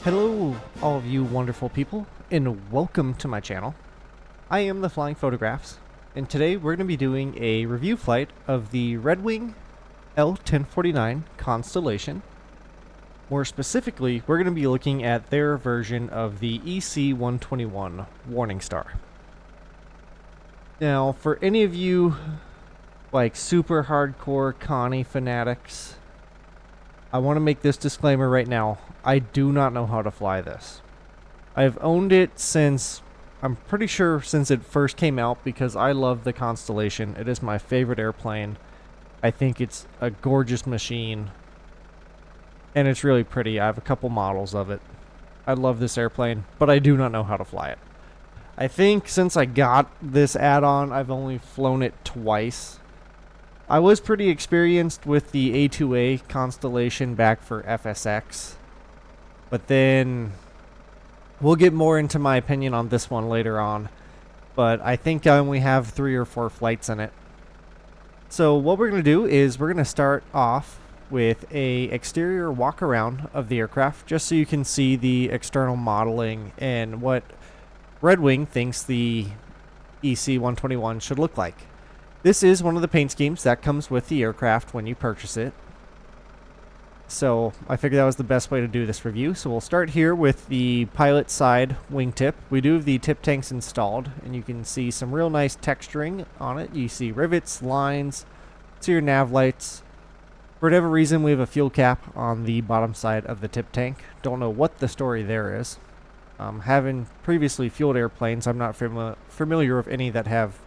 Hello, all of you wonderful people, and welcome to my channel. I am the Flying Photographs, and today we're going to be doing a review flight of the Redwing L1049 Constellation. More specifically, we're going to be looking at their version of the EC-121 Warning Star. Now, for any of you like super hardcore Connie fanatics, I want to make this disclaimer right now. I do not know how to fly this. I've owned it since, I'm pretty sure since it first came out, because I love the Constellation. It is my favorite airplane. I think it's a gorgeous machine. And it's really pretty. I have a couple models of it. I love this airplane, but I do not know how to fly it. I think since I got this add-on, I've only flown it twice. I was pretty experienced with the A2A Constellation back for FSX. But then we'll get more into my opinion on this one later on. But I think I only have 3 or 4 flights in it. So what we're going to do is we're going to start off with a exterior walk around of the aircraft, just so you can see the external modeling and what Redwing thinks the EC-121 should look like. This is one of the paint schemes that comes with the aircraft when you purchase it. So I figured that was the best way to do this review. So we'll start here with the pilot side wingtip. We do have the tip tanks installed, and you can see some real nice texturing on it. You see rivets, lines, see your nav lights. For whatever reason, we have a fuel cap on the bottom side of the tip tank. Don't know what the story there is. Having previously fueled airplanes, I'm not familiar with any that have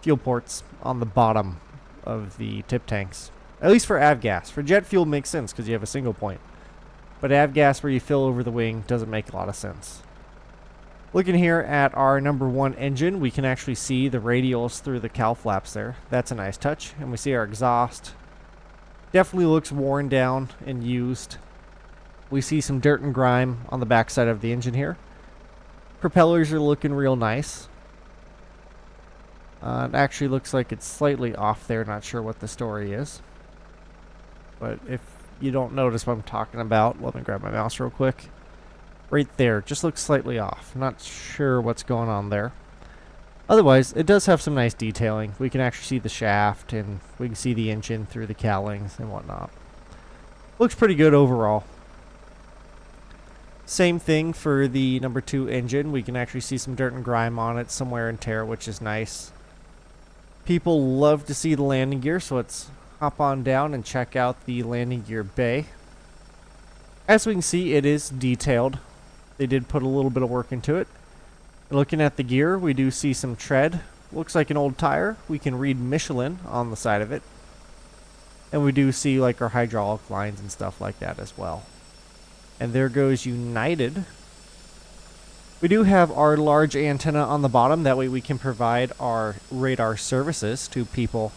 fuel ports on the bottom of the tip tanks. At least for avgas. For jet fuel makes sense because you have a single point. But avgas where you fill over the wing doesn't make a lot of sense. Looking here at our number 1 engine, we can actually see the radials through the cowl flaps there. That's a nice touch. And we see our exhaust. Definitely looks worn down and used. We see some dirt and grime on the backside of the engine here. Propellers are looking real nice. It actually looks like it's slightly off there. Not sure what the story is. But if you don't notice what I'm talking about, let me grab my mouse real quick. Right there, just looks slightly off. Not sure what's going on there. Otherwise, it does have some nice detailing. We can actually see the shaft, and we can see the engine through the cowlings and whatnot. Looks pretty good overall. Same thing for the number 2 engine. We can actually see some dirt and grime on it, some wear and tear, which is nice. People love to see the landing gear, so let's hop on down and check out the landing gear bay. As we can see, it is detailed. They did put a little bit of work into it. Looking at the gear, we do see some tread. Looks like an old tire. We can read Michelin on the side of it. And we do see like our hydraulic lines and stuff like that as well. And there goes United. We do have our large antenna on the bottom. That way we can provide our radar services to people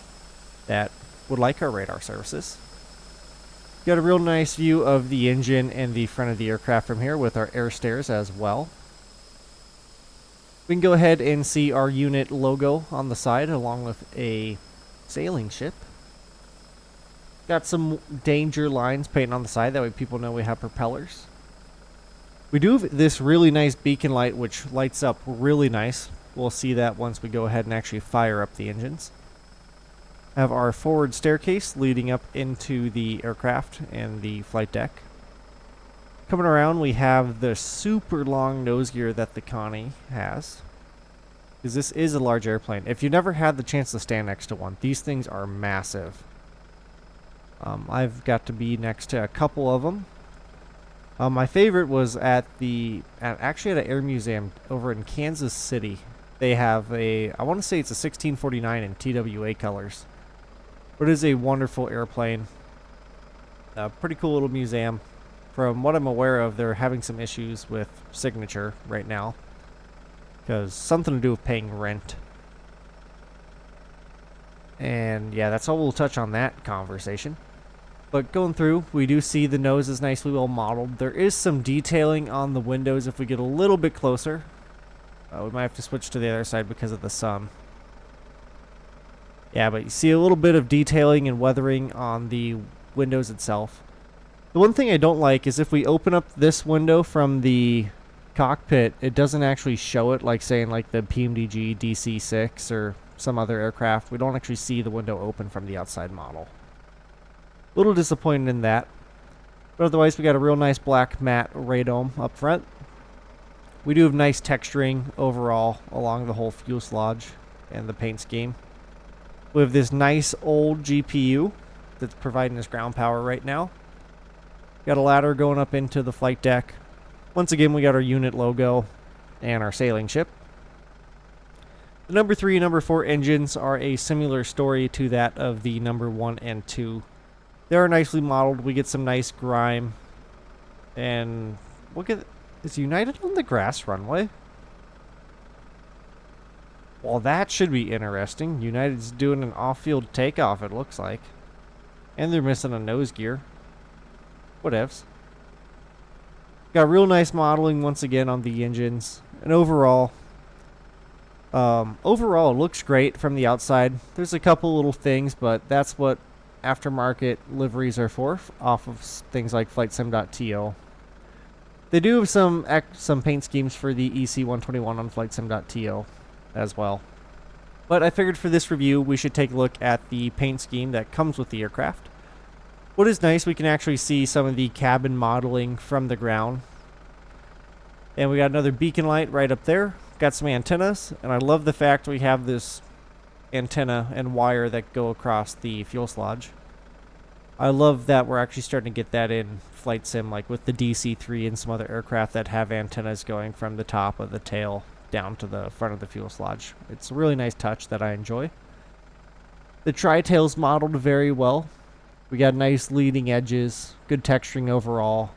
that would like our radar services. Got a real nice view of the engine and the front of the aircraft from here with our air stairs as well. We can go ahead and see our unit logo on the side along with a sailing ship. Got some danger lines painted on the side, that way people know we have propellers. We do have this really nice beacon light which lights up really nice. We'll see that once we go ahead and actually fire up the engines. Have our forward staircase leading up into the aircraft and the flight deck. Coming around, we have the super long nose gear that the Connie has, because this is a large airplane. If you never had the chance to stand next to one, these things are massive. I've got to be next to a couple of them. My favorite was actually at an air museum over in Kansas City. They have I want to say it's a 1649 in TWA colors. But it is a wonderful airplane. A pretty cool little museum. From what I'm aware of, they're having some issues with signature right now. Because something to do with paying rent. And yeah, that's all we'll touch on that conversation. But going through, we do see the nose is nicely well modeled. There is some detailing on the windows if we get a little bit closer. We might have to switch to the other side because of the sun. Yeah, but you see a little bit of detailing and weathering on the windows itself. The one thing I don't like is if we open up this window from the cockpit, it doesn't actually show it, like saying like the PMDG DC-6 or some other aircraft. We don't actually see the window open from the outside model. A little disappointed in that. But otherwise, we got a real nice black matte radome up front. We do have nice texturing overall along the whole fuselage and the paint scheme. We have this nice old GPU that's providing us ground power right now. Got a ladder going up into the flight deck. Once again, we got our unit logo and our sailing ship. The number 3 and number 4 engines are a similar story to that of the number 1 and 2. They are nicely modeled. We get some nice grime. And look at, is United on the grass runway? Well, that should be interesting. United's doing an off-field takeoff, it looks like. And they're missing a nose gear. Whatevs. Got real nice modeling once again on the engines. And overall, it looks great from the outside. There's a couple little things, but that's what aftermarket liveries are for, off of things like FlightSim.to. They do have some paint schemes for the EC-121 on FlightSim.to as well. But I figured for this review, we should take a look at the paint scheme that comes with the aircraft. What is nice, we can actually see some of the cabin modeling from the ground. And we got another beacon light right up there. Got some antennas, and I love the fact we have this antenna and wire that go across the fuselage. I love that we're actually starting to get that in flight sim, like with the DC-3 and some other aircraft that have antennas going from the top of the tail down to the front of the fuselage. It's a really nice touch that I enjoy. The tri-tail's modeled very well. We got nice leading edges, good texturing overall.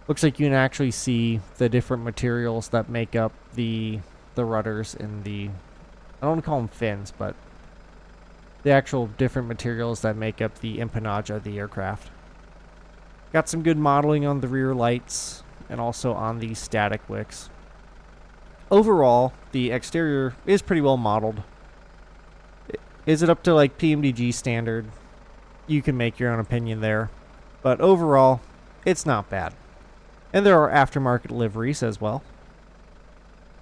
Looks like you can actually see the different materials that make up the rudders and the, I don't want to call them fins, but the actual different materials that make up the empennage of the aircraft. Got some good modeling on the rear lights and also on the static wicks. Overall, the exterior is pretty well modeled. Is it up to like PMDG standard? You can make your own opinion there. But overall, it's not bad. And there are aftermarket liveries as well.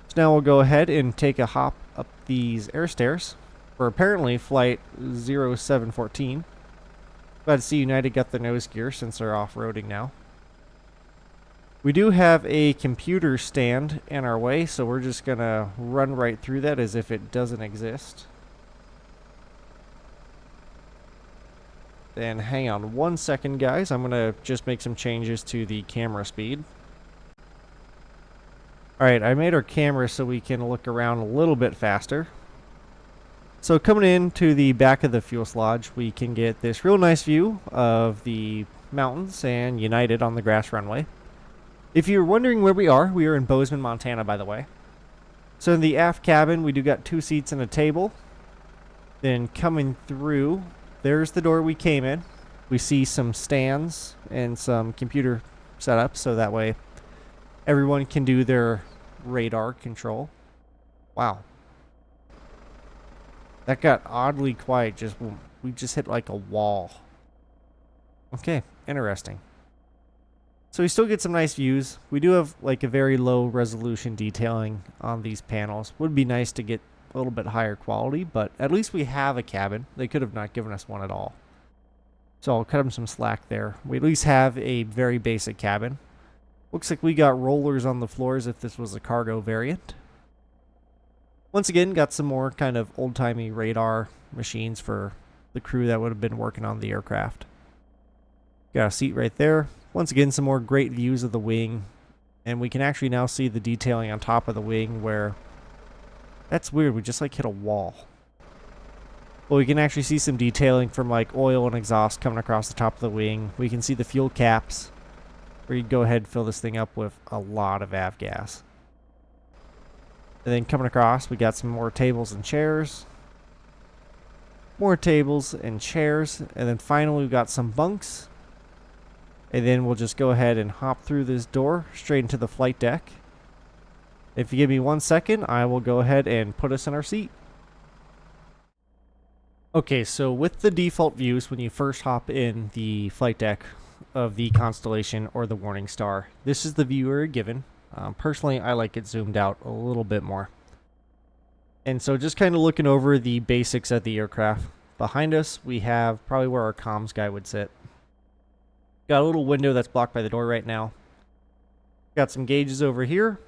So now we'll go ahead and take a hop up these air stairs for apparently flight 0714. Glad to see United got the nose gear since they're off-roading now. We do have a computer stand in our way, so we're just going to run right through that as if it doesn't exist. Then hang on one second, guys. I'm going to just make some changes to the camera speed. Alright, I made our camera so we can look around a little bit faster. So coming into the back of the fuselage, we can get this real nice view of the mountains and United on the grass runway. If you're wondering where we are in Bozeman, Montana, by the way. So in the aft cabin, we do got 2 seats and a table. Then coming through, there's the door we came in. We see some stands and some computer setups, so that way everyone can do their radar control. Wow. That got oddly quiet. We just hit like a wall. Okay, interesting. So we still get some nice views. We do have like a very low resolution detailing on these panels. Would be nice to get a little bit higher quality, but at least we have a cabin. They could have not given us one at all. So I'll cut them some slack there. We at least have a very basic cabin. Looks like we got rollers on the floors if this was a cargo variant. Once again, got some more kind of old-timey radar machines for the crew that would have been working on the aircraft. Got a seat right there. Once again, some more great views of the wing. And we can actually now see the detailing on top of the wing where... That's weird, we just like hit a wall. Well, we can actually see some detailing from like oil and exhaust coming across the top of the wing. We can see the fuel caps, where you go ahead and fill this thing up with a lot of avgas. And then coming across, we got some more tables and chairs. More tables and chairs. And then finally, we've got some bunks. And then we'll just go ahead and hop through this door straight into the flight deck. If you give me 1 second, I will go ahead and put us in our seat. Okay, so with the default views, when you first hop in the flight deck, of the Constellation or the Warning Star. This is the view we're given. Personally, I like it zoomed out a little bit more. And so just kind of looking over the basics of the aircraft. Behind us, we have probably where our comms guy would sit. Got a little window that's blocked by the door right now. Got some gauges over here.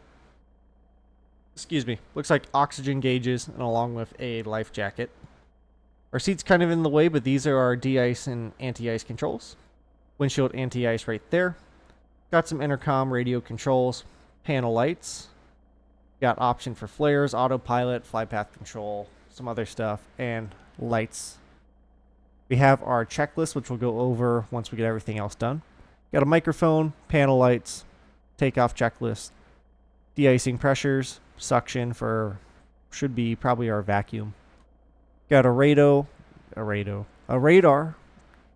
Excuse me. Looks like oxygen gauges, and along with a life jacket. Our seat's kind of in the way, but these are our de-ice and anti-ice controls. Windshield anti-ice right there. Got some intercom radio controls, panel lights. Got option for flares, autopilot, flight path control, some other stuff, and lights. We have our checklist, which we'll go over once we get everything else done. Got a microphone, panel lights, takeoff checklist, de-icing pressures, suction for should be probably our vacuum. Got a radar.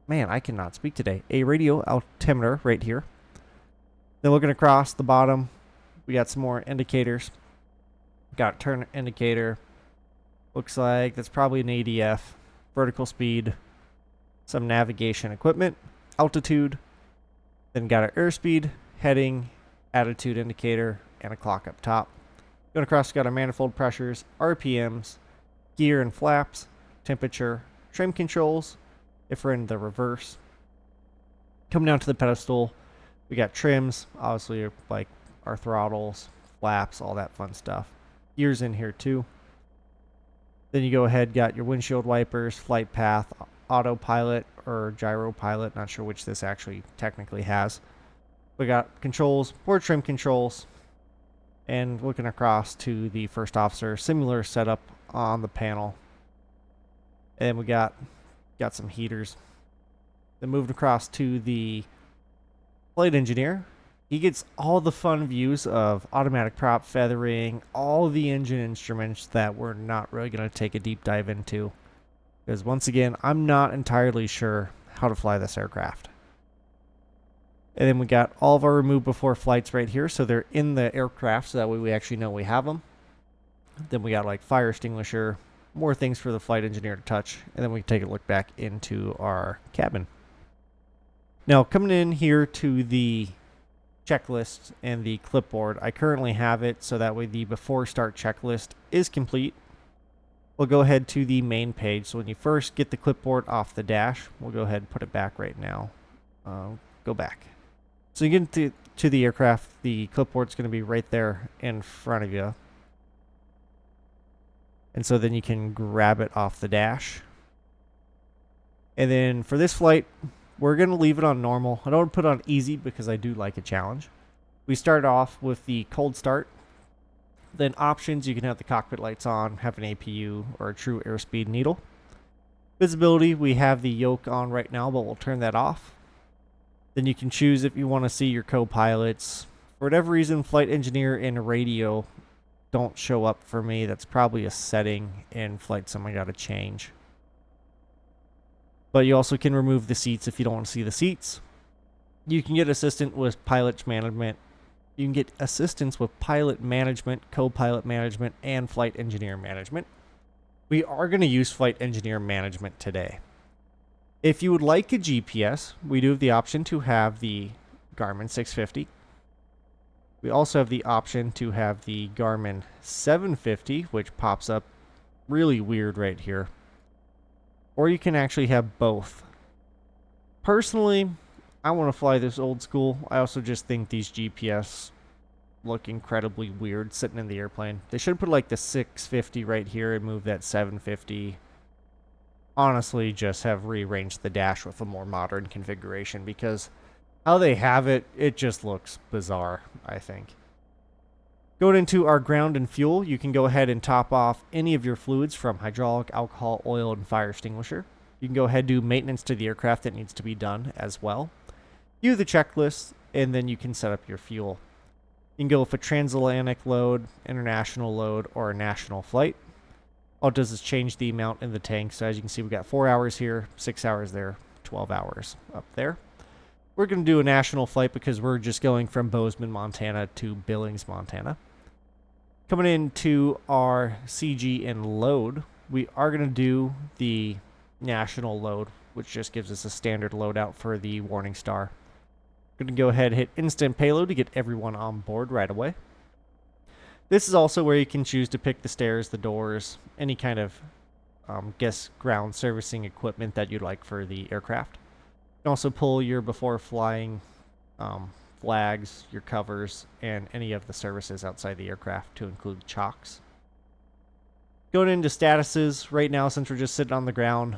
Man, I cannot speak today. A radio altimeter right here. Then looking across the bottom, we got some more indicators. Got turn indicator. Looks like that's probably an ADF. Vertical speed. Some navigation equipment. Altitude. Then got our airspeed, heading, attitude indicator, and a clock up top. Going across, got our manifold pressures, RPMs, gear and flaps, temperature, trim controls, if we're in the reverse. Coming down to the pedestal, we got trims, obviously like our throttles, flaps, all that fun stuff. Gears in here too. Then you go ahead, got your windshield wipers, flight path, autopilot or gyro pilot, not sure which this actually technically has. We got controls, board trim controls, and looking across to the first officer, similar setup on the panel. And we got some heaters. Then moved across to the flight engineer. He gets all the fun views of automatic prop feathering, all the engine instruments that we're not really going to take a deep dive into. Because once again, I'm not entirely sure how to fly this aircraft. And then we got all of our remove before flights right here. So they're in the aircraft, so that way we actually know we have them. Then we got like fire extinguisher, more things for the flight engineer to touch. And then we can take a look back into our cabin. Now coming in here to the checklist and the clipboard, I currently have it so that way the before start checklist is complete. We'll go ahead to the main page. So when you first get the clipboard off the dash, we'll go ahead and put it back right now. Go back. So you get to the aircraft, the clipboard's going to be right there in front of you. And so then you can grab it off the dash. And then for this flight, we're going to leave it on normal. I don't want to put it on easy because I do like a challenge. We start off with the cold start. Then options, you can have the cockpit lights on, have an APU or a true airspeed needle. Visibility, we have the yoke on right now, but we'll turn that off. Then you can choose if you want to see your co-pilots. For whatever reason, flight engineer and radio don't show up for me. That's probably a setting in flight sim I got to change. But you also can remove the seats if you don't want to see the seats. You can get assistant with pilot management. You can get assistance with pilot management, co-pilot management, and flight engineer management. We are going to use flight engineer management today. If you would like a GPS, we do have the option to have the Garmin 650. We also have the option to have the Garmin 750, which pops up really weird right here. Or you can actually have both. Personally, I want to fly this old school. I also just think these GPS look incredibly weird sitting in the airplane. They should put like the 650 right here and move that 750. Honestly, just have rearranged the dash with a more modern configuration because how they have it, it just looks bizarre, I think. Going into our ground and fuel, you can go ahead and top off any of your fluids from hydraulic, alcohol, oil, and fire extinguisher. You can go ahead and do maintenance to the aircraft that needs to be done as well. View the checklist, and then you can set up your fuel. You can go with a transatlantic load, international load, or a national flight. All it does is change the amount in the tank. So as you can see, we've got 4 hours here, 6 hours there, 12 hours up there. We're going to do a national flight because we're just going from Bozeman, Montana to Billings, Montana. Coming into our CG and load, we are going to do the national load, which just gives us a standard loadout for the Warning Star. I'm going to go ahead and hit instant payload to get everyone on board right away. This is also where you can choose to pick the stairs, the doors, any kind of ground servicing equipment that you'd like for the aircraft. You can also pull your before flying flags, your covers, and any of the services outside the aircraft to include chocks. Going into statuses, right now since we're just sitting on the ground,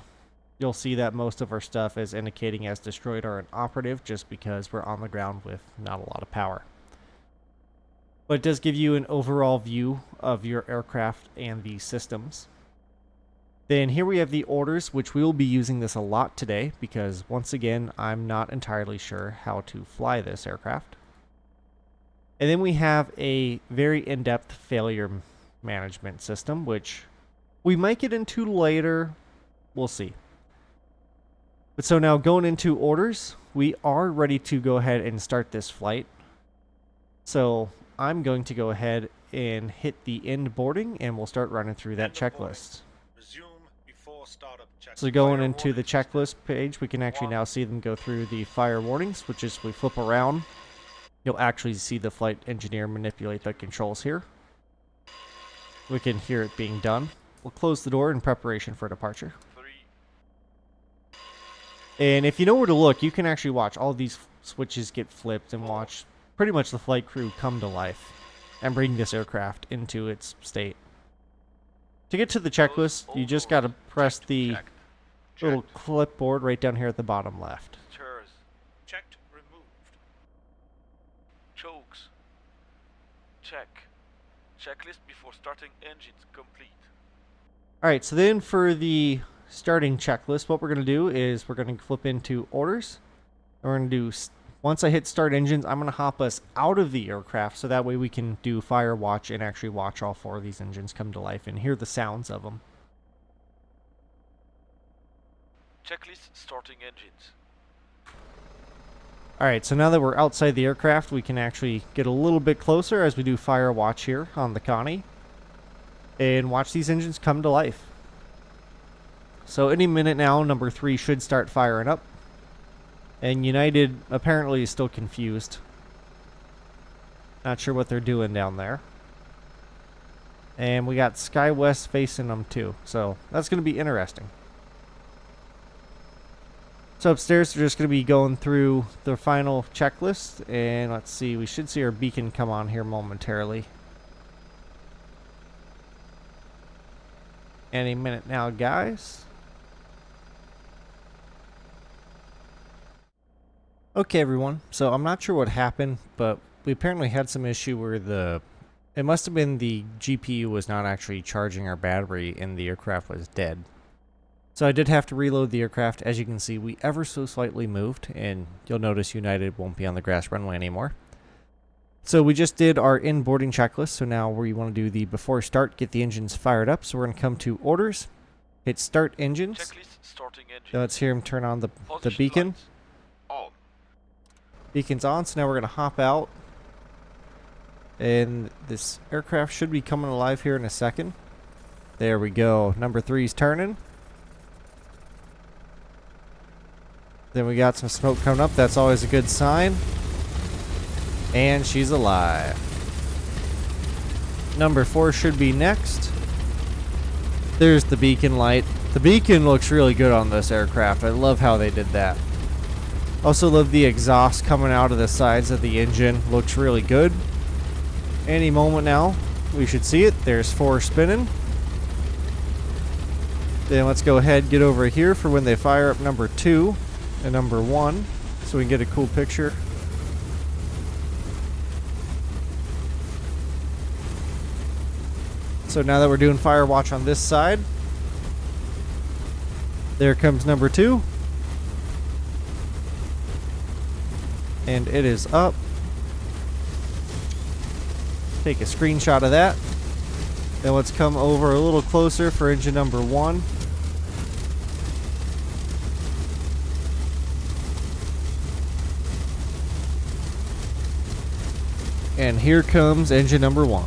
you'll see that most of our stuff is indicating as destroyed or inoperative just because we're on the ground with not a lot of power. But it does give you an overall view of your aircraft and the systems. Then here we have the orders, which we will be using this a lot today because once again, I'm not entirely sure how to fly this aircraft. And then we have a very in-depth failure management system, which we might get into later. We'll see. But so now going into orders, we are ready to go ahead and start this flight. So I'm going to go ahead and hit the end boarding and we'll start running through that checklist. So going into the checklist page, we can actually now see them go through the fire warnings, which is we flip around. You'll actually see the flight engineer manipulate the controls here. We can hear it being done. We'll close the door in preparation for departure. And if you know where to look, you can actually watch all these switches get flipped and watch pretty much the flight crew come to life and bring this aircraft into its state. To get to the checklist, you just got to press the little clipboard right down here at the bottom left. Checked, removed. Chokes. Check. Checklist before starting engines complete. Alright, so then for the starting checklist, what we're going to do is we're going to flip into orders. We're going to do, once I hit start engines, I'm going to hop us out of the aircraft so that way we can do fire watch and actually watch all 4 of these engines come to life and hear the sounds of them. Checklist starting engines. Alright, so now that we're outside the aircraft, we can actually get a little bit closer as we do fire watch here on the Connie and watch these engines come to life. So any minute now, number 3 should start firing up. And United apparently is still confused. Not sure what they're doing down there. And we got SkyWest facing them too. So that's going to be interesting. So upstairs, we're just going to be going through the final checklist. And let's see, we should see our beacon come on here momentarily. Any minute now, guys. Okay, everyone. So I'm not sure what happened, but we apparently had some issue where it must have been the GPU was not actually charging our battery and the aircraft was dead. So I did have to reload the aircraft. As you can see, we ever so slightly moved, and you'll notice United won't be on the grass runway anymore. So we just did our in-boarding checklist, so now we want to do the before start, get the engines fired up. So we're going to come to orders, hit start engines. Checklist starting engines. Now let's hear him turn on the beacon. Lights. On. Beacon's on, so now we're going to hop out. And this aircraft should be coming alive here in a second. There we go. Number 3's turning. Then we got some smoke coming up. That's always a good sign. And she's alive. Number 4 should be next. There's the beacon light. The beacon looks really good on this aircraft. I love how they did that. Also love the exhaust coming out of the sides of the engine. Looks really good. Any moment now, we should see it. There's 4 spinning. Then let's go ahead and get over here for when they fire up number 2 and number 1 so we can get a cool picture. So now that we're doing fire watch on this side, there comes number 2. And it is up. Take a screenshot of that. Then let's come over a little closer for engine number 1. And here comes engine number 1.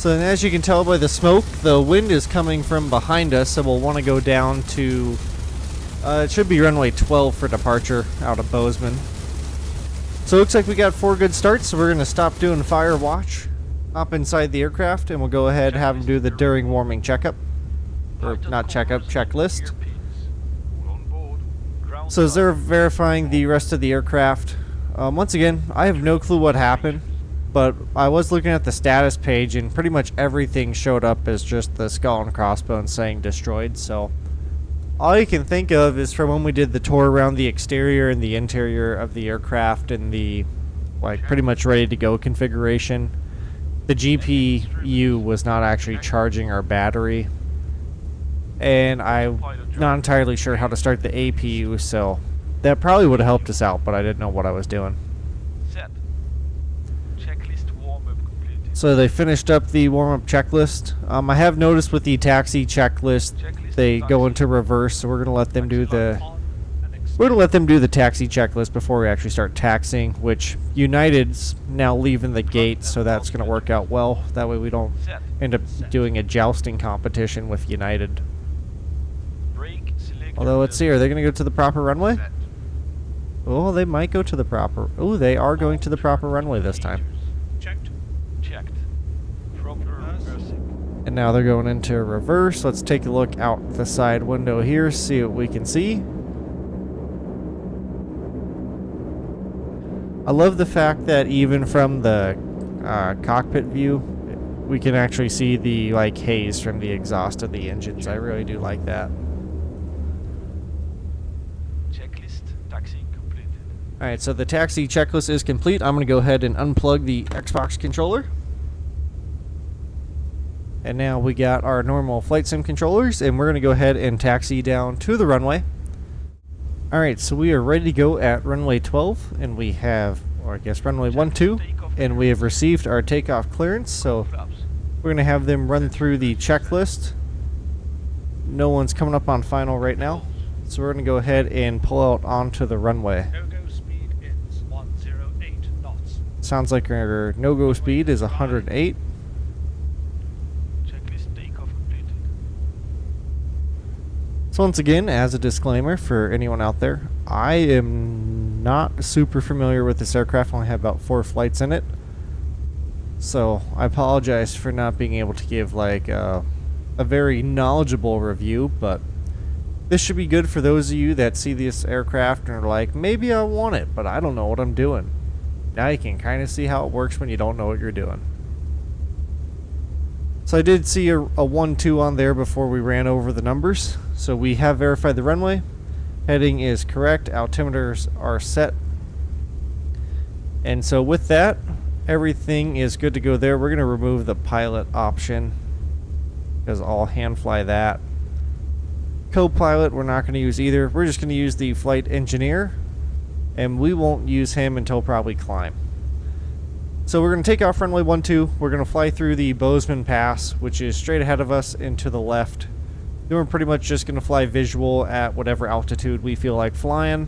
So then, as you can tell by the smoke, the wind is coming from behind us, so we'll want to go down to, it should be runway 12 for departure out of Bozeman. So it looks like we got 4 good starts, so we're going to stop doing fire watch, hop inside the aircraft, and we'll go ahead and have them do the during warming checkup. Or not checkup, checklist. So as they're verifying the rest of the aircraft, once again, I have no clue what happened, but I was looking at the status page and pretty much everything showed up as just the skull and crossbones saying destroyed. So all you can think of is from when we did the tour around the exterior and the interior of the aircraft and the pretty much ready to go configuration, the GPU was not actually charging our battery, and I'm not entirely sure how to start the APU, so that probably would have helped us out, but I didn't know what I was doing. Set. Checklist warm-up completed. So they finished up the warm-up checklist. I have noticed with the taxi checklist, they go into reverse, so we're gonna let them do the taxi checklist before we actually start taxiing, which United's now leaving the gate, so that's gonna work out well. That way we don't end up doing a jousting competition with United. Although, let's see, are they going to go to the proper runway? Oh, they might go to the proper... Oh, they are going to the proper runway this time. Checked. Proper reversing. And now they're going into reverse. Let's take a look out the side window here, see what we can see. I love the fact that even from the cockpit view, we can actually see the haze from the exhaust of the engines. I really do like that. Alright, so the taxi checklist is complete. I'm going to go ahead and unplug the Xbox controller. And now we got our normal flight sim controllers, and we're going to go ahead and taxi down to the runway. Alright, so we are ready to go at runway 12, and we have, or I guess runway 12, and we have received our takeoff clearance, so we're going to have them run through the checklist. No one's coming up on final right now, so we're going to go ahead and pull out onto the runway. Sounds like our no-go speed is 108. Checklist takeoff completed. So once again, as a disclaimer for anyone out there, I am not super familiar with this aircraft. I only have about 4 flights in it. So I apologize for not being able to give a very knowledgeable review, but this should be good for those of you that see this aircraft and are like, maybe I want it, but I don't know what I'm doing. Now you can kind of see how it works when you don't know what you're doing. So I did see a 1-2 on there before we ran over the numbers. So we have verified the runway. Heading is correct. Altimeters are set. And so with that, everything is good to go there. We're going to remove the pilot option because I'll hand fly that. Co-pilot we're not going to use either. We're just going to use the flight engineer, and we won't use him until probably climb. So we're going to take off runway 12. We're going to fly through the Bozeman Pass, which is straight ahead of us and to the left. Then we're pretty much just going to fly visual at whatever altitude we feel like flying,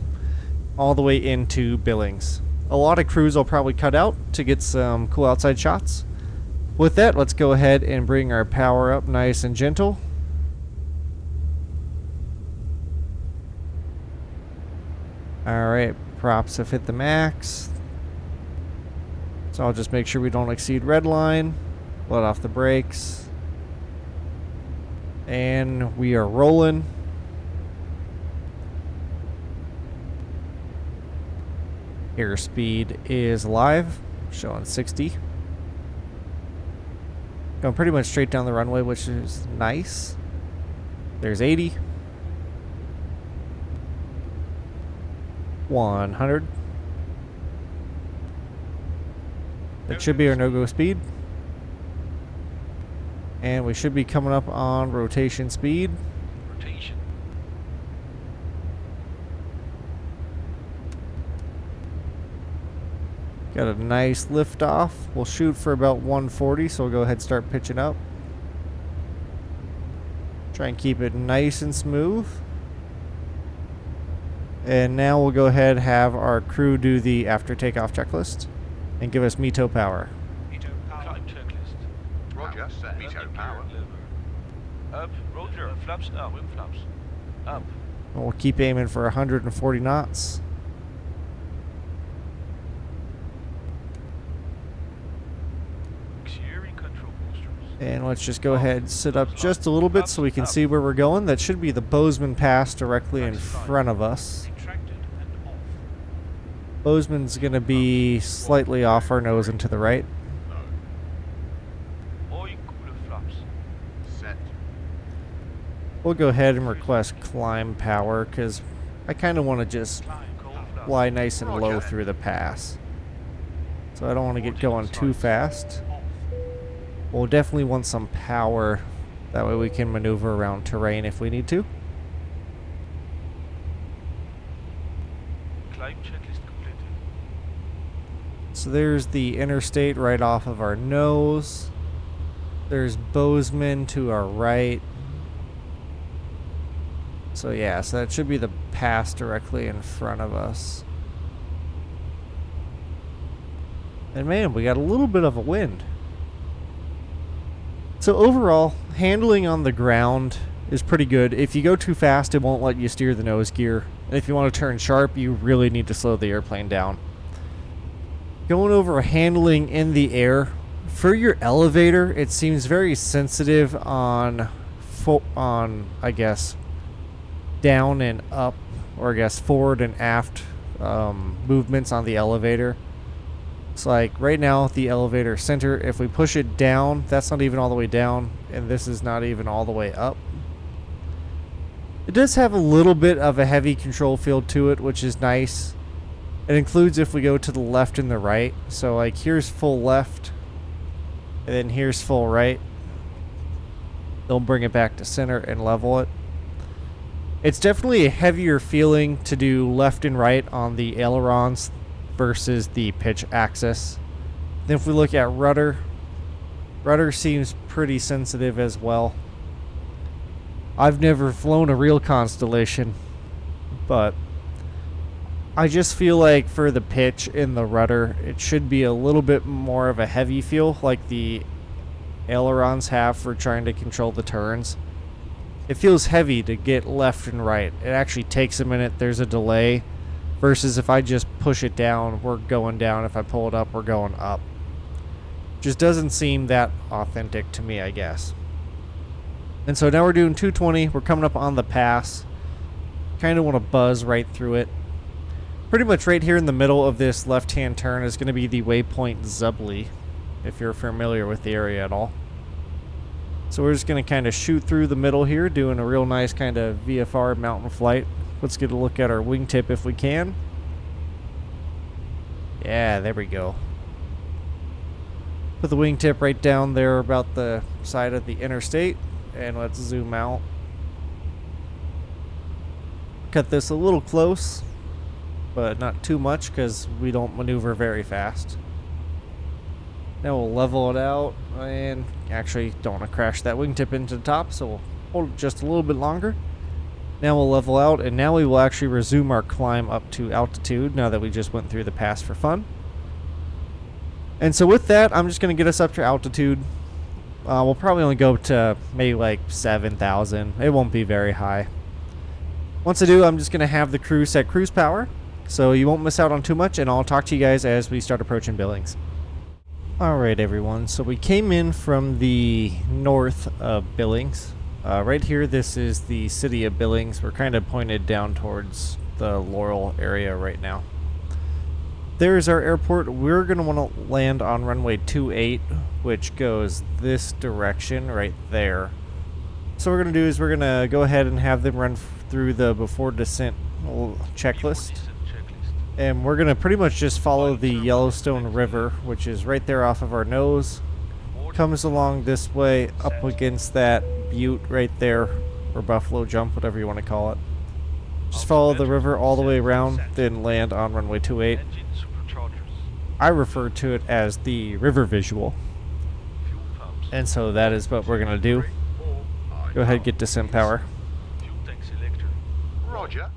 all the way into Billings. A lot of crews I'll probably cut out to get some cool outside shots. With that, let's go ahead and bring our power up nice and gentle. Alright, props have hit the max. So I'll just make sure we don't exceed red line. Let off the brakes. And we are rolling. Airspeed is live, showing 60. Going pretty much straight down the runway, which is nice. There's 80. 100. That should be our no-go speed. And we should be coming up on rotation speed. Rotation. Got a nice lift off. We'll shoot for about 140, so we'll go ahead and start pitching up. Try and keep it nice and smooth. And now we'll go ahead and have our crew do the after takeoff checklist and give us METO power. METO power. Climb checklist. Roger, set veto power. Up, roger, flaps up, wing flaps. Up. And we'll keep aiming for 140 knots. Steering control boosters. And let's just go ahead and sit up just a little bit so we can see where we're going. That should be the Bozeman Pass directly in front of us. Retracted and off. Bozeman's going to be slightly off our nose and to the right. Oil cooler flaps. Set. We'll go ahead and request climb power because I kind of want to just Climb, cold flaps. fly nice and low through the pass. So I don't want to get going too fast. Off. We'll definitely want some power. That way we can maneuver around terrain if we need to. Climb checklist completed. So there's the interstate right off of our nose. There's Bozeman to our right. So yeah, so that should be the pass directly in front of us. And man, we got a little bit of a wind. So overall, handling on the ground is pretty good. If you go too fast, it won't let you steer the nose gear. And if you want to turn sharp, you really need to slow the airplane down. Going over handling in the air, for your elevator, it seems very sensitive on I guess, down and up, or I guess forward and aft movements on the elevator. It's like right now the elevator center, if we push it down, that's not even all the way down, and this is not even all the way up. It does have a little bit of a heavy control field to it, which is nice. It includes if we go to the left and the right. So like here's full left, and then here's full right. They'll bring it back to center and level it. It's definitely a heavier feeling to do left and right on the ailerons versus the pitch axis. Then if we look at rudder seems pretty sensitive as well. I've never flown a real Constellation, but I just feel like for the pitch in the rudder, it should be a little bit more of a heavy feel like the ailerons have for trying to control the turns. It feels heavy to get left and right. It actually takes a minute. There's a delay. Versus if I just push it down, we're going down. If I pull it up, we're going up. Just doesn't seem that authentic to me, I guess. And so now we're doing 220. We're coming up on the pass. Kind of want to buzz right through it. Pretty much right here in the middle of this left-hand turn is going to be the waypoint Zubley, if you're familiar with the area at all. So we're just going to kind of shoot through the middle here, doing a real nice kind of VFR mountain flight. Let's get a look at our wingtip if we can. Yeah, there we go. Put the wingtip right down there about the side of the interstate. And let's zoom out. Cut this a little close, but not too much because we don't maneuver very fast. Now we'll level it out and actually don't want to crash that wingtip into the top, so we'll hold it just a little bit longer. Now we'll level out, and now we will actually resume our climb up to altitude now that we just went through the pass for fun. And so with that, I'm just going to get us up to altitude. We'll probably only go to maybe like 7,000. It won't be very high. Once I do, I'm just going to have the crew set cruise power, so you won't miss out on too much, and I'll talk to you guys as we start approaching Billings. Alright everyone, so we came in from the north of Billings. Right here, this is the city of Billings. We're kind of pointed down towards the Laurel area right now. There's our airport. We're going to want to land on runway 28, which goes this direction right there. So what we're going to do is we're going to go ahead and have them run through the before descent checklist. And we're going to pretty much just follow the Yellowstone River, which is right there off of our nose. Comes along this way up against that butte right there, or Buffalo Jump, whatever you want to call it. Just follow the river all the way around, then land on runway 28. I refer to it as the river visual. And so that is what we're going to do. Go ahead and get descent power. Roger.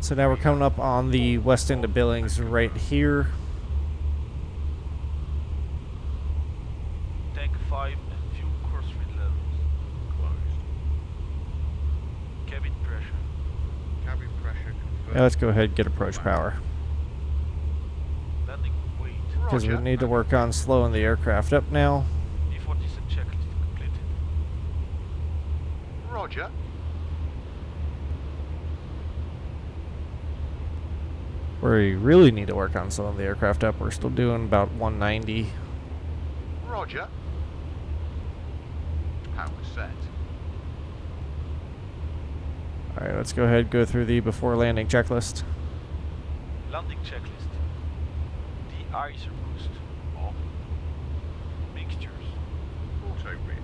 So now we're coming up on the west end of Billings right here. Tank 5 Now let's go ahead and get approach power. Landing weight. Because we Roger. need to work on slowing the aircraft up now. E-47 checklist completed. Roger. We really need to work on slowing the aircraft up. We're still doing about 190. Roger. Power set. Alright, let's go ahead and go through the before landing checklist. Landing checklist. De-icer boost. On. Mixtures. Auto rich.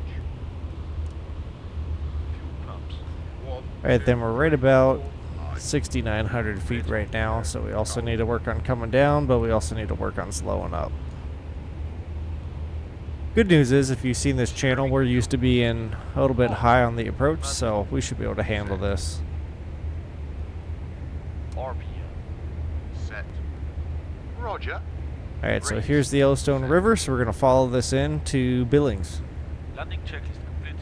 Fuel pumps. Alright, then we're right about 6,900 feet right now, so we also need to work on coming down, but we also need to work on slowing up. Good news is, if you've seen this channel, we're used to being a little bit high on the approach, so we should be able to handle this. RPM. Set. Roger. Alright, so here's the Yellowstone River, so we're going to follow this in to Billings. Landing checklist completed.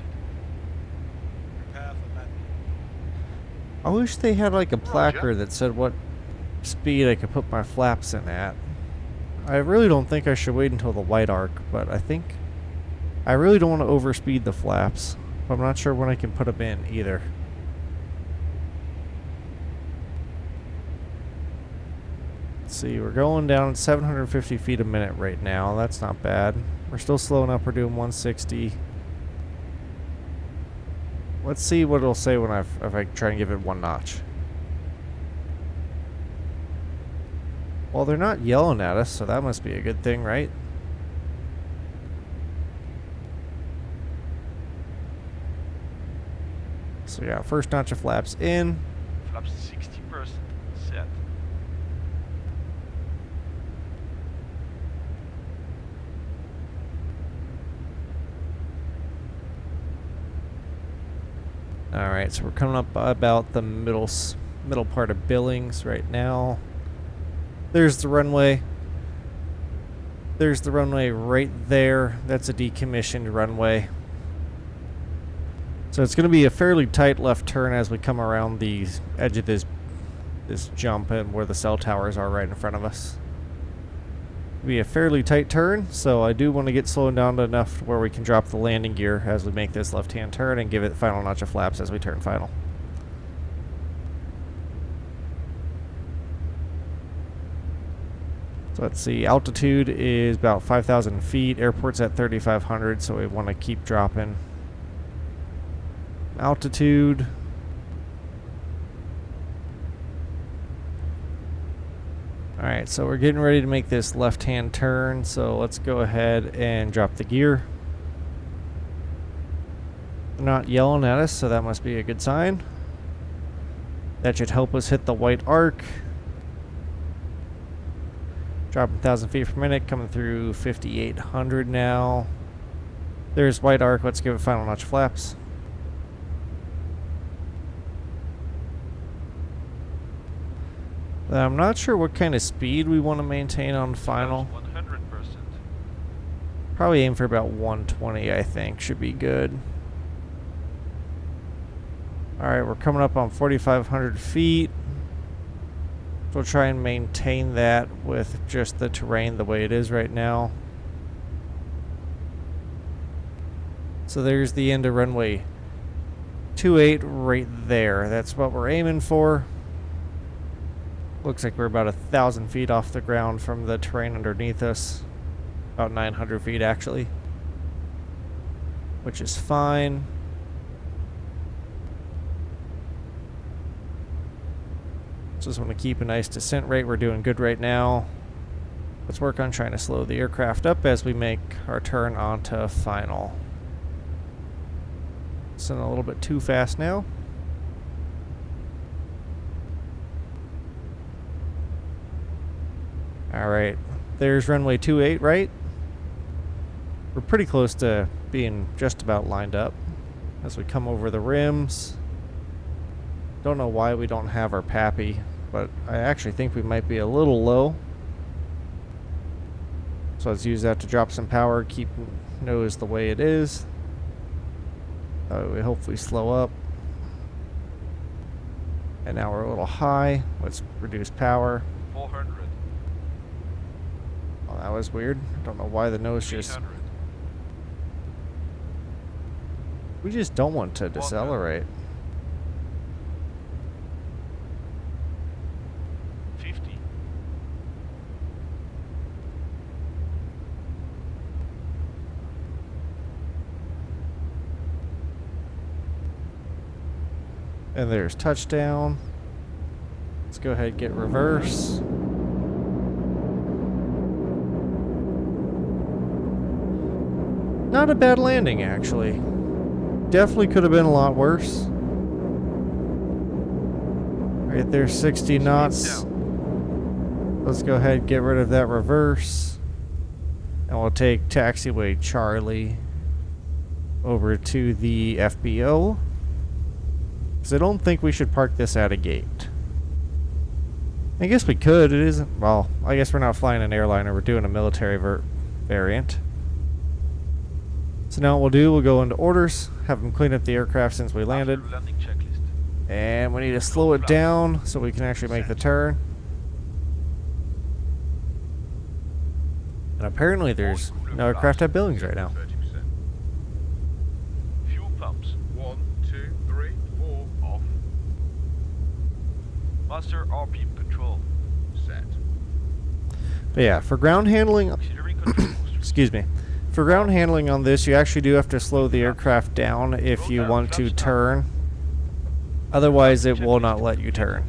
Prepare for landing. I wish they had like a placard that said what speed I could put my flaps in at. I really don't think I should wait until the white arc, but I think I really don't want to overspeed the flaps. I'm not sure when I can put them in either. Let's see, we're going down at 750 feet a minute right now. That's not bad. We're still slowing up. We're doing 160. Let's see what it'll say when if I try and give it one notch. Well, they're not yelling at us, so that must be a good thing, right? So yeah, first notch of flaps in. Flaps 60% set. Alright, so we're coming up about the middle part of Billings right now. There's the runway. There's the runway right there. That's a decommissioned runway. So it's going to be a fairly tight left turn as we come around the edge of this jump and where the cell towers are right in front of us. It'll be a fairly tight turn, so I do want to get slowed down to enough where we can drop the landing gear as we make this left-hand turn and give it the final notch of flaps as we turn final. So let's see, altitude is about 5,000 feet. Airport's at 3,500, so we want to keep dropping. Altitude. Alright, so we're getting ready to make this left-hand turn, so let's go ahead and drop the gear. They're not yelling at us, so that must be a good sign. That should help us hit the white arc. Dropping 1,000 feet per minute, coming through 5,800 now. There's white arc. Let's give it final notch flaps. I'm not sure what kind of speed we want to maintain on final. 100%. Probably aim for about 120, I think. Should be good. Alright, we're coming up on 4,500 feet. We'll try and maintain that with just the terrain the way it is right now. So there's the end of runway 28 right there. That's what we're aiming for. Looks like we're about 1,000 feet off the ground from the terrain underneath us. About 900 feet actually. Which is fine. Just want to keep a nice descent rate. We're doing good right now. Let's work on trying to slow the aircraft up as we make our turn onto final. Send a little bit too fast now. Alright, there's runway 28, right? We're pretty close to being just about lined up as we come over the rims. Don't know why we don't have our PAPI, but I actually think we might be a little low. So let's use that to drop some power, keep nose the way it is. We hopefully slow up. And now we're a little high. Let's reduce power. 400. Oh, that was weird. I don't know why the nose just... 300. We just don't want to decelerate. 50. And there's touchdown. Let's go ahead and get reverse. Not a bad landing, actually. Definitely could have been a lot worse. Right there, 60 knots. Let's go ahead and get rid of that reverse. And we'll take taxiway Charlie over to the FBO. Because I don't think we should park this at a gate. I guess we could. It isn't... Well, I guess we're not flying an airliner. We're doing a military variant. So now what we'll do, we'll go into orders, have them clean up the aircraft since we landed. Master landing checklist. And we need to slow it down so we can actually make the turn. And apparently there's no aircraft at Billings right now. 30%. Fuel pumps. 1, 2, 3, 4, off. Master RPM control. Set. But yeah, for ground handling... Auxiliary control. Excuse me. For ground handling on this, you actually do have to slow the aircraft down if you want to turn. Otherwise, it will not let you turn.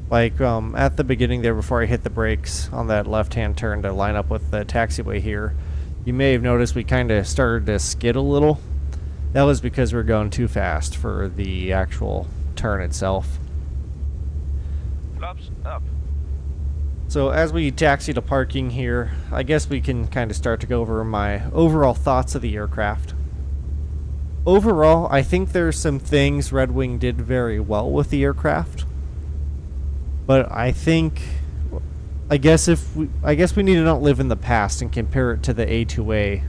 Like, at the beginning there, before I hit the brakes on that left-hand turn to line up with the taxiway here, you may have noticed we kind of started to skid a little. That was because we're going too fast for the actual turn itself. Flaps up. So as we taxi to parking here, I guess we can kind of start to go over my overall thoughts of the aircraft. Overall, I think there's some things Redwing did very well with the aircraft. But I think, I guess we need to not live in the past and compare it to the A2A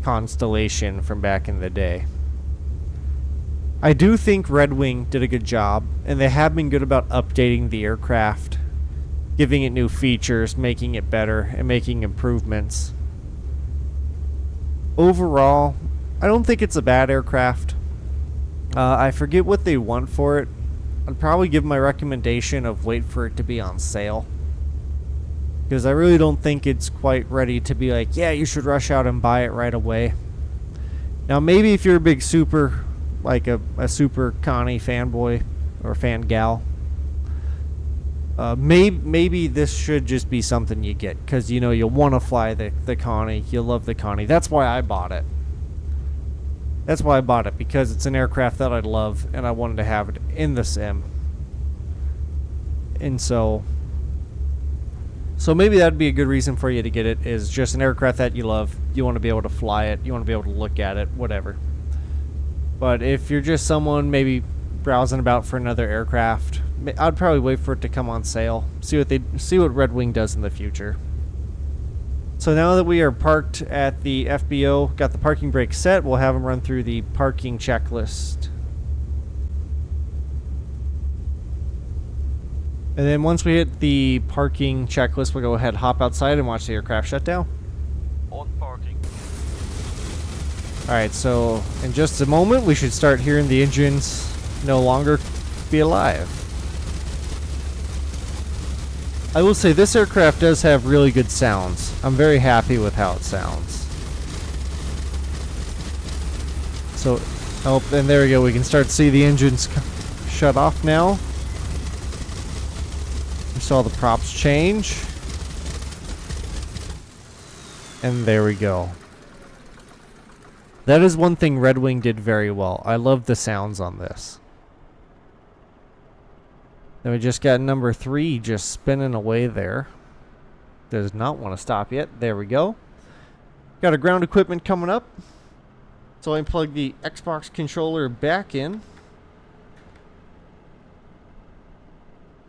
Constellation from back in the day. I do think Redwing did a good job, and they have been good about updating the aircraft, giving it new features, making it better, and making improvements. Overall, I don't think it's a bad aircraft. I forget what they want for it. I'd probably give my recommendation of wait for it to be on sale. Because I really don't think it's quite ready to be like, yeah, you should rush out and buy it right away. Now, maybe if you're a big super, like a super Connie fanboy or fan gal, maybe this should just be something you get, because you know you'll want to fly the Connie. You love the Connie. That's why I bought it. That's why I bought it, because it's an aircraft that I love and I wanted to have it in the sim. And so maybe that'd be a good reason for you to get it, is just an aircraft that you love. You want to be able to fly it. You want to be able to look at it, whatever. But if you're just someone maybe browsing about for another aircraft, I'd probably wait for it to come on sale. See what Redwing does in the future. So now that we are parked at the FBO, got the parking brake set, we'll have them run through the parking checklist. And then once we hit the parking checklist, we'll go ahead and hop outside and watch the aircraft shut down. On parking. Alright, so in just a moment, we should start hearing the engines no longer be alive. I will say this aircraft does have really good sounds. I'm very happy with how it sounds. So, oh, and there we go. We can start to see the engines shut off now. We saw the props change. And there we go. That is one thing Redwing did very well. I love the sounds on this. Then we just got number 3 just spinning away there. Does not want to stop yet. There we go. Got our ground equipment coming up. So I plug the Xbox controller back in.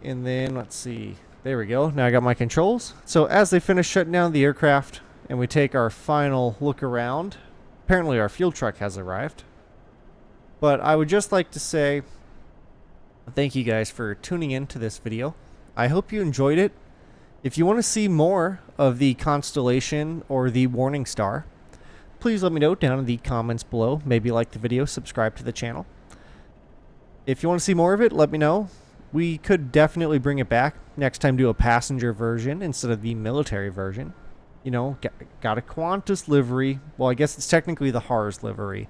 And then, let's see. There we go. Now I got my controls. So as they finish shutting down the aircraft and we take our final look around, apparently our fuel truck has arrived. But I would just like to say thank you guys for tuning in to this video. I hope you enjoyed it. If you want to see more of the Constellation or the Warning Star, please let me know down in the comments below. Maybe like the video, subscribe to the channel. If you want to see more of it, let me know. We could definitely bring it back. Next time do a passenger version instead of the military version. You know, got a Qantas livery. Well, I guess it's technically the HARS livery.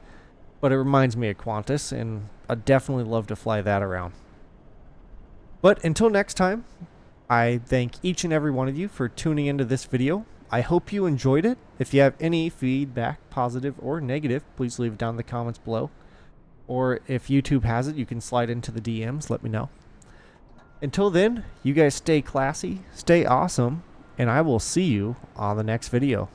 But it reminds me of Qantas, and I'd definitely love to fly that around. But until next time, I thank each and every one of you for tuning into this video. I hope you enjoyed it. If you have any feedback, positive or negative, please leave it down in the comments below. Or if YouTube has it, you can slide into the DMs, let me know. Until then, you guys stay classy, stay awesome, and I will see you on the next video.